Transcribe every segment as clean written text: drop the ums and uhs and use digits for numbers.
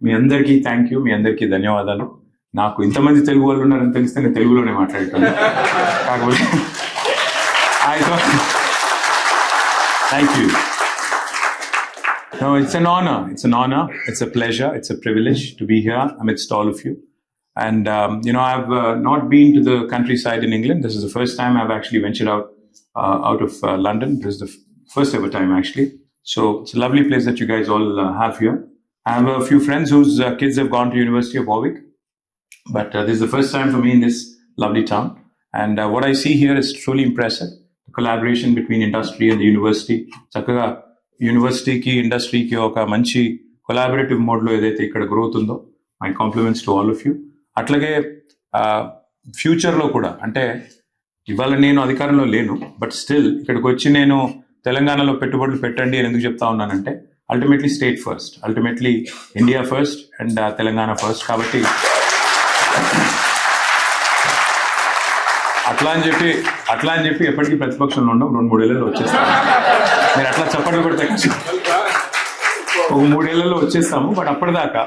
మీ అందరికీ thank you, మీ అందరికీ ధన్యవాదాలు. నాకు ఇంతమంది తెలుగు వాళ్ళు ఉన్నారని తెలిస్తే నేను తెలుగులోనే మాట్లాడతాను. కాకపోతే thank you. No, it's an honor. It's an honor. It's a pleasure. It's a privilege to be here amidst all of you. And, I've not been to the countryside in England. This is the first time I've actually ventured out of London. This is the first ever time, actually. So it's a lovely place that you guys all have here. I have a few friends whose kids have gone to University of Warwick. But this is the first time for me in this lovely town. And what I see here is truly impressive. The collaboration between industry and the university. చక్కగా యూనివర్సిటీకి ఇండస్ట్రీకి ఒక మంచి collaborative మోడ్లో ఏదైతే ఇక్కడ growth ఉందో, my compliments to all of you. అట్లాగే ఫ్యూచర్లో కూడా, అంటే ఇవాళ నేను అధికారంలో లేను, బట్ స్టిల్ ఇక్కడికి వచ్చి నేను తెలంగాణలో పెట్టుబడులు పెట్టండి అని ఎందుకు చెప్తా ఉన్నానంటే, ultimately state first, ultimately India first and Telangana first. కాబట్టి అట్లా అని చెప్పి ఎప్పటికీ ప్రతిపక్షంలో ఉండవు. 2-3 ఏళ్లలో వచ్చేస్తాము. మీరు అట్లా చప్పట్లు కొడితే ఒక 3 ఏళ్లలో వచ్చేస్తాము. బట్ అప్పటిదాకా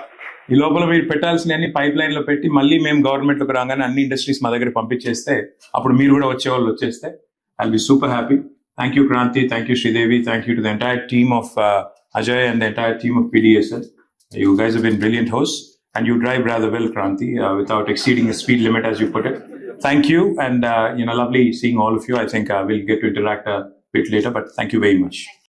ఈ లోపల మీరు పెట్టాల్సిన అన్ని పైప్ లైన్ లో పెట్టి మళ్ళీ మేము గవర్నమెంట్లోకి రాగానే అన్ని ఇండస్ట్రీస్ మా దగ్గర పంపించేస్తే, అప్పుడు మీరు కూడా వచ్చేవాళ్ళు వచ్చేస్తే I'll be super happy. Thank you Kranti, thank you Sridevi, thank you to the entire team of Ajay and the entire team of PDSL. You guys have been brilliant hosts and you drive rather well, Kranti, without exceeding the speed limit as you put it. Thank you, and lovely seeing all of you. I think we'll get to interact a bit later, but thank you very much.